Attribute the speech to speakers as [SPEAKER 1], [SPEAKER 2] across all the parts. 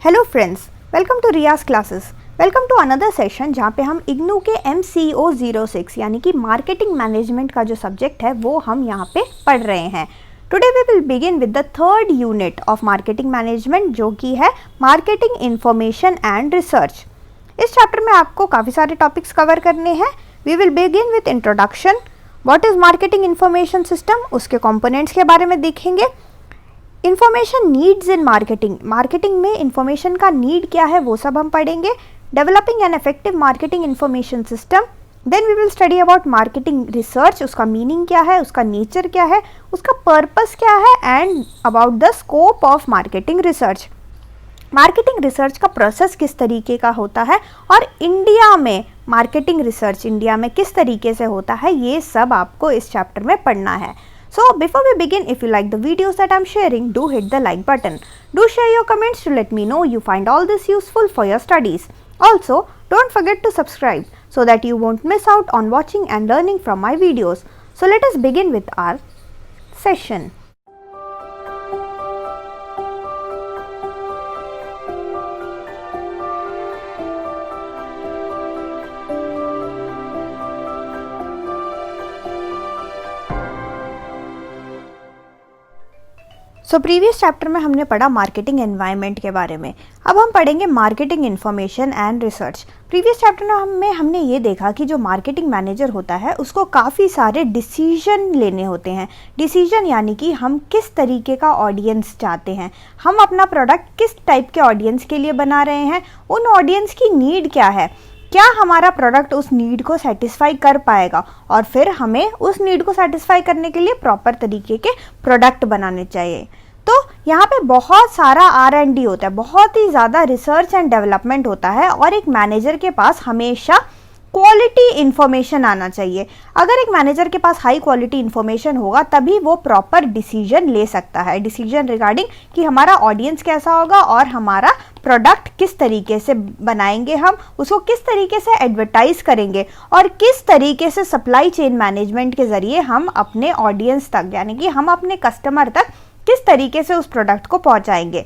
[SPEAKER 1] Hello friends, welcome to Riyaz classes. Welcome to another session जहाँ पे हम इग्नू के MCO06 यानी कि मार्केटिंग मैनेजमेंट का जो सब्जेक्ट है वो हम यहाँ पे पढ़ रहे हैं। Today we will begin with the third unit of marketing management जो कि है मार्केटिंग इंफॉर्मेशन एंड रिसर्च। इस चैप्टर में आपको काफ़ी सारे टॉपिक्स कवर करने हैं। We will begin with introduction, what is marketing information system, उसके कंपोनेंट्स के बारे में देखेंगे। इंफॉर्मेशन नीड्स इन मार्केटिंग, मार्केटिंग में इंफॉर्मेशन का नीड क्या है वो सब हम पढ़ेंगे। Developing an effective marketing information system, then we will study about marketing research, उसका मीनिंग क्या है, उसका नेचर क्या है, उसका पर्पस क्या है, and about the scope of marketing research. Marketing research का प्रोसेस किस तरीके का होता है और इंडिया में मार्केटिंग रिसर्च इंडिया में किस तरीके से होता है, ये सब आपको इस चैप्टर में पढ़ना है। So before we begin, if you like the videos that I'm sharing, do hit the like button. Do share your comments to let me know you find all this useful for your studies. Also, don't forget to subscribe so that you won't miss out on watching and learning from my videos. So let us begin with our session. So previous chapter में हमने पढ़ा marketing environment के बारे में। अब हम पढ़ेंगे marketing information and research. Previous chapter में हमने ये देखा कि जो मार्केटिंग मैनेजर होता है उसको काफ़ी सारे डिसीजन लेने होते हैं। डिसीजन यानी कि हम किस तरीके का ऑडियंस चाहते हैं, हम अपना प्रोडक्ट किस टाइप के ऑडियंस के लिए बना रहे हैं, उन ऑडियंस की नीड क्या है, क्या हमारा प्रोडक्ट उस नीड को सेटिस्फाई कर पाएगा, और फिर हमें उस नीड को सेटिस्फाई करने के लिए प्रॉपर तरीके के प्रोडक्ट बनाने चाहिए। तो यहाँ पे बहुत सारा R&D होता है, बहुत ही ज़्यादा रिसर्च एंड डेवलपमेंट होता है, और एक मैनेजर के पास हमेशा क्वालिटी इन्फॉर्मेशन आना चाहिए। अगर एक मैनेजर के पास हाई क्वालिटी इन्फॉर्मेशन होगा तभी वो प्रॉपर डिसीजन ले सकता है, डिसीजन रिगार्डिंग कि हमारा ऑडियंस कैसा होगा और हमारा प्रोडक्ट किस तरीके से बनाएंगे, हम उसको किस तरीके से एडवर्टाइज करेंगे, और किस तरीके से सप्लाई चेन मैनेजमेंट के ज़रिए हम अपने ऑडियंस तक यानी कि हम अपने कस्टमर तक किस तरीके से उस प्रोडक्ट को पहुंचाएंगे।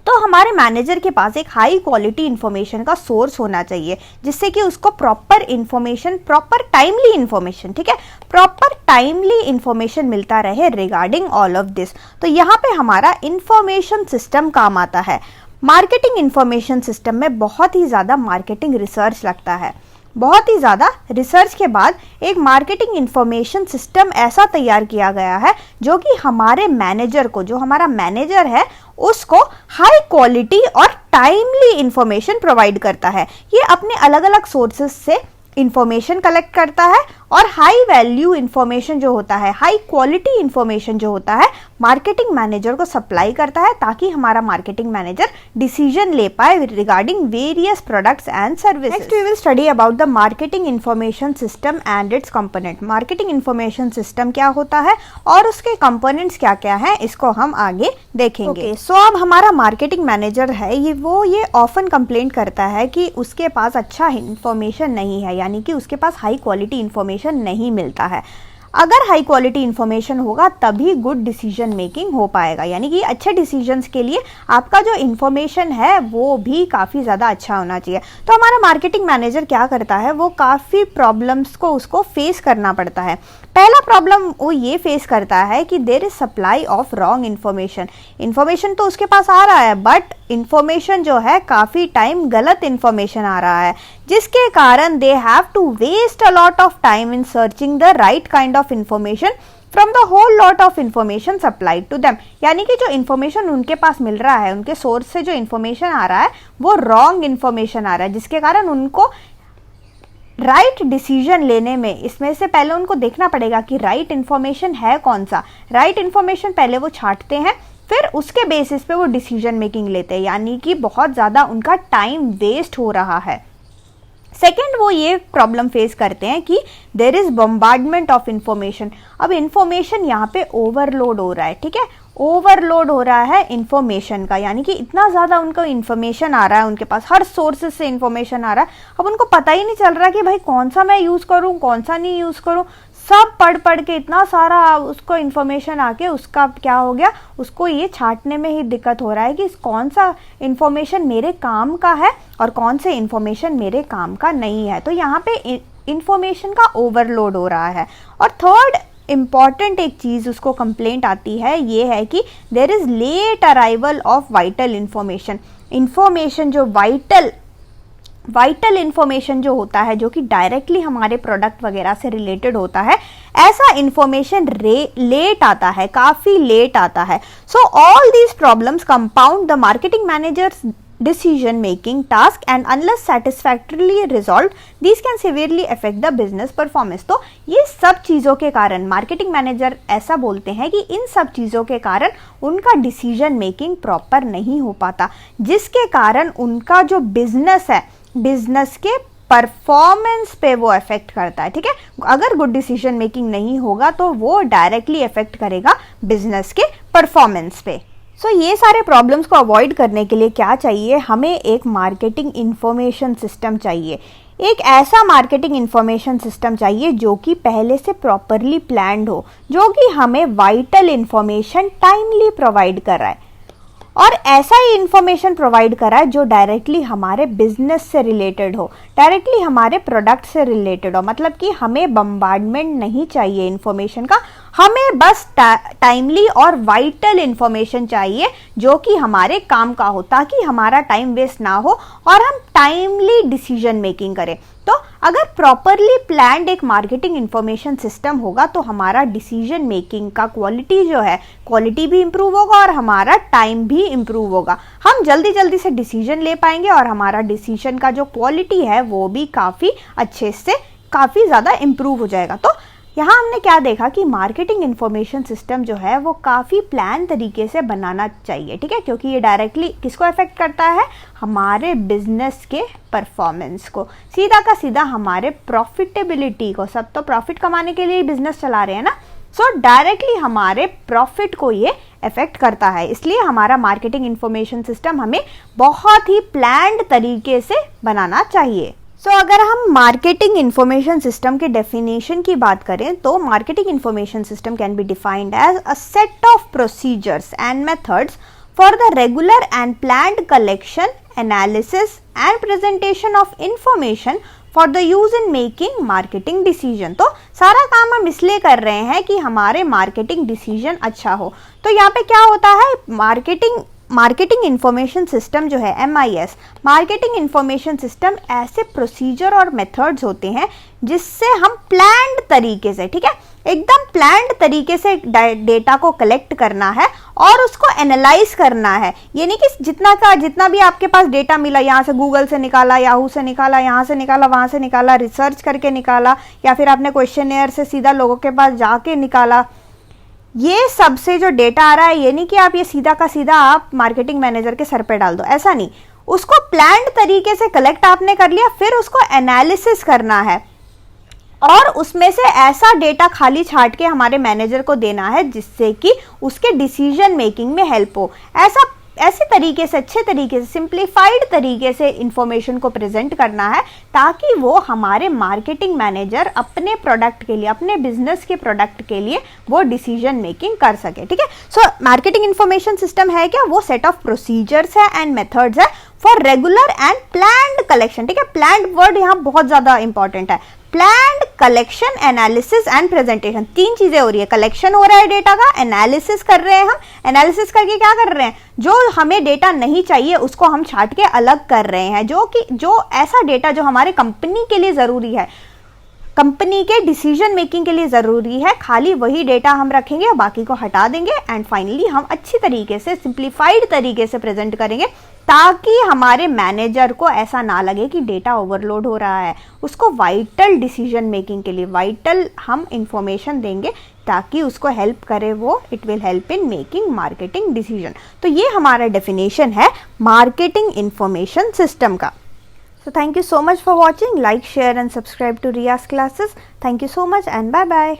[SPEAKER 1] तो हमारे मैनेजर के पास एक हाई क्वालिटी इन्फॉर्मेशन का सोर्स होना चाहिए जिससे कि उसको proper information, proper timely information, ठीक है, प्रॉपर टाइमली इन्फॉर्मेशन मिलता रहे रिगार्डिंग ऑल ऑफ दिस। तो यहाँ पे हमारा इंफॉर्मेशन सिस्टम काम आता है। मार्केटिंग इंफॉर्मेशन सिस्टम में बहुत ही ज़्यादा मार्केटिंग रिसर्च लगता है। बहुत ही ज़्यादा रिसर्च के बाद एक मार्केटिंग इंफॉर्मेशन सिस्टम ऐसा तैयार किया गया है जो कि हमारे मैनेजर को, जो हमारा मैनेजर है उसको हाई क्वालिटी और टाइमली इंफॉर्मेशन प्रोवाइड करता है। ये अपने अलग अलग सोर्सेज से इंफॉर्मेशन कलेक्ट करता है और हाई वैल्यू इंफॉर्मेशन जो होता है, हाई क्वालिटी इंफॉर्मेशन जो होता है, मार्केटिंग मैनेजर को सप्लाई करता है ताकि हमारा मार्केटिंग मैनेजर डिसीजन ले पाए regarding various products and services. Next we will study about the marketing information system and its component. Marketing information system क्या होता है और उसके कंपोनेंट्स क्या क्या हैं, इसको हम आगे देखेंगे। सो अब हमारा मार्केटिंग मैनेजर है ये ऑफन कंप्लेंट करता है कि उसके पास अच्छा इंफॉर्मेशन नहीं है, यानी कि उसके पास हाई क्वालिटी इंफॉर्मेशन नहीं मिलता है। अगर हाई क्वालिटी इंफॉर्मेशन होगा तभी गुड डिसीजन मेकिंग हो पाएगा, यानी कि अच्छे डिसीजंस के लिए आपका जो इंफॉर्मेशन है वो भी काफ़ी ज़्यादा अच्छा होना चाहिए। तो हमारा मार्केटिंग मैनेजर क्या करता है, वो काफ़ी प्रॉब्लम्स को उसको फेस करना पड़ता है। पहला प्रॉब्लम वो ये फेस करता है कि there is supply of wrong information. Information तो उसके पास आ रहा है बट इन्फॉर्मेशन जो है काफ़ी टाइम गलत इन्फॉर्मेशन आ रहा है, जिसके कारण they have to waste a lot of time in searching the right kind of information from the whole lot of information supplied to them. यानी कि जो इन्फॉर्मेशन उनके पास मिल रहा है, उनके सोर्स से जो इन्फॉर्मेशन आ रहा है वो रॉन्ग इन्फॉर्मेशन आ रहा है, जिसके कारण उनको राइट डिसीजन लेने में, इसमें से पहले उनको देखना पड़ेगा कि राइट इन्फॉर्मेशन है कौन सा। राइट इन्फॉर्मेशन पहले वो छांटते हैं, फिर उसके बेसिस पे वो डिसीजन मेकिंग लेते हैं, यानी कि बहुत ज़्यादा उनका टाइम वेस्ट हो रहा है। सेकेंड, वो ये प्रॉब्लम फेस करते हैं कि there is bombardment of information. अब इंफॉर्मेशन यहाँ पे ओवरलोड हो रहा है, ठीक है, ओवरलोड हो रहा है इंफॉर्मेशन का, यानी कि इतना ज़्यादा उनको इंफॉर्मेशन आ रहा है, उनके पास हर सोर्सेज से इंफॉर्मेशन आ रहा है। अब उनको पता ही नहीं चल रहा कि भाई कौन सा मैं यूज़ करूँ, कौन सा नहीं यूज़ करूँ। सब पढ़ पढ़ के इतना सारा उसको इन्फॉर्मेशन आके उसका क्या हो गया, उसको ये छांटने में ही दिक्कत हो रहा है कि कौन सा इन्फॉर्मेशन मेरे काम का है और कौन से इन्फॉर्मेशन मेरे काम का नहीं है। तो यहाँ पे इन्फॉर्मेशन का ओवरलोड हो रहा है। और थर्ड इम्पॉर्टेंट एक चीज़ उसको कंप्लेंट आती है, ये है कि there is late arrival of vital information जो वाइटल इन्फॉर्मेशन जो होता है, जो कि डायरेक्टली हमारे प्रोडक्ट वगैरह से रिलेटेड होता है, ऐसा इन्फॉर्मेशन लेट आता है, काफ़ी लेट आता है। So all these problems compound the marketing managers decision making task and unless satisfactorily resolved these can severely affect the business performance। तो ये सब चीज़ों के कारण मार्केटिंग मैनेजर ऐसा बोलते हैं कि इन सब चीज़ों के कारण उनका डिसीजन मेकिंग प्रॉपर नहीं हो पाता, जिसके कारण उनका जो बिजनेस है, बिजनेस के परफॉर्मेंस पे वो इफेक्ट करता है। ठीक है, अगर गुड डिसीजन मेकिंग नहीं होगा तो वो डायरेक्टली इफेक्ट करेगा बिजनेस के परफॉर्मेंस पे। सो ये सारे प्रॉब्लम्स को अवॉइड करने के लिए क्या चाहिए, हमें एक मार्केटिंग इंफॉर्मेशन सिस्टम चाहिए। एक ऐसा मार्केटिंग इंफॉर्मेशन सिस्टम चाहिए जो कि पहले से प्रॉपरली प्लान्ड हो, जो कि हमें वाइटल इंफॉर्मेशन टाइमली प्रोवाइड कर रहा है, और ऐसा ही इंफॉर्मेशन प्रोवाइड करा है जो डायरेक्टली हमारे बिजनेस से रिलेटेड हो, डायरेक्टली हमारे प्रोडक्ट से रिलेटेड हो। मतलब कि हमें बम्बार्डमेंट नहीं चाहिए इन्फॉर्मेशन का, हमें बस टाइमली और वाइटल इन्फॉर्मेशन चाहिए जो कि हमारे काम का हो, ताकि हमारा टाइम वेस्ट ना हो और हम टाइमली डिसीजन मेकिंग करें। तो अगर प्रॉपरली प्लान्ड एक मार्केटिंग इंफॉर्मेशन सिस्टम होगा तो हमारा डिसीजन मेकिंग का क्वालिटी भी इंप्रूव होगा और हमारा टाइम भी इंप्रूव होगा। हम जल्दी जल्दी से डिसीजन ले पाएंगे और हमारा डिसीजन का जो क्वालिटी है वो भी काफ़ी अच्छे से काफ़ी ज़्यादा इंप्रूव हो जाएगा। तो यहाँ हमने क्या देखा कि मार्केटिंग इंफॉर्मेशन सिस्टम जो है वो काफ़ी प्लान तरीके से बनाना चाहिए। ठीक है, क्योंकि ये डायरेक्टली किसको अफेक्ट करता है, हमारे बिजनेस के परफॉर्मेंस को, सीधा का सीधा हमारे प्रॉफिटेबिलिटी को। सब तो प्रॉफिट कमाने के लिए बिजनेस चला रहे हैं ना, सो डायरेक्टली हमारे प्रॉफिट को ये अफेक्ट करता है। इसलिए हमारा मार्केटिंग इंफॉर्मेशन सिस्टम हमें बहुत ही प्लान्ड तरीके से बनाना चाहिए। अगर हम मार्केटिंग इंफॉर्मेशन सिस्टम के डेफिनेशन की बात करें तो marketing information system can be defined as a set of procedures and methods for the regular and planned collection, analysis and presentation of information for the use in making marketing decision. तो सारा काम हम इसलिए कर रहे हैं कि हमारे मार्केटिंग डिसीजन अच्छा हो। तो यहाँ पे क्या होता है, मार्केटिंग इंफॉर्मेशन सिस्टम जो है MIS, मार्केटिंग इंफॉर्मेशन सिस्टम ऐसे प्रोसीजर और मेथड्स होते हैं जिससे हम प्लान्ड तरीके से, ठीक है, एकदम प्लान्ड तरीके से डेटा को कलेक्ट करना है और उसको एनालाइज करना है। ये नहीं कि जितना भी आपके पास डेटा मिला, यहाँ से गूगल से निकाला, याहू से निकाला, यहाँ से निकाला, वहाँ से निकाला, रिसर्च करके निकाला, या फिर आपने क्वेश्चनेयर से सीधा लोगों के पास जाके निकाला, ये सबसे जो डेटा आ रहा है, ये नहीं कि आप ये सीधा का सीधा आप मार्केटिंग मैनेजर के सर पे डाल दो, ऐसा नहीं। उसको प्लान्ड तरीके से कलेक्ट आपने कर लिया, फिर उसको एनालिसिस करना है और उसमें से ऐसा डेटा खाली छांट के हमारे मैनेजर को देना है जिससे कि उसके डिसीजन मेकिंग में हेल्प हो। ऐसे तरीके से, अच्छे तरीके से, सिंप्लीफाइड तरीके से इंफॉर्मेशन को प्रेजेंट करना है ताकि वो हमारे मार्केटिंग मैनेजर अपने प्रोडक्ट के लिए, अपने बिजनेस के प्रोडक्ट के लिए वो डिसीजन मेकिंग कर सके। ठीक है, सो मार्केटिंग इंफॉर्मेशन सिस्टम है क्या, वो सेट ऑफ प्रोसीजर्स है एंड मेथड्स है for regular and planned collection. ठीक है, प्लान्ड वर्ड यहाँ बहुत ज्यादा इंपॉर्टेंट है। Planned collection, analysis and presentation, तीन चीजें हो रही है। कलेक्शन हो रहा है डेटा का, एनालिसिस कर रहे हैं हम, एनालिसिस करके क्या कर रहे हैं, जो हमें डेटा नहीं चाहिए उसको हम छांट के अलग कर रहे हैं, जो ऐसा डेटा जो हमारे कंपनी के लिए जरूरी है, कंपनी के डिसीजन मेकिंग के लिए जरूरी है, खाली वही डेटा हम रखेंगे और बाकी को हटा देंगे। एंड फाइनली हम अच्छी तरीके से, सिंप्लीफाइड तरीके से प्रेजेंट करेंगे ताकि हमारे मैनेजर को ऐसा ना लगे कि डेटा ओवरलोड हो रहा है। उसको वाइटल डिसीजन मेकिंग के लिए वाइटल हम इंफॉर्मेशन देंगे ताकि उसको हेल्प करे, वो it will help in making marketing decision. तो ये हमारा डेफिनेशन है मार्केटिंग इंफॉर्मेशन सिस्टम का। So thank you so much for watching. Like, share and subscribe to Riya's classes. Thank you so much and bye bye.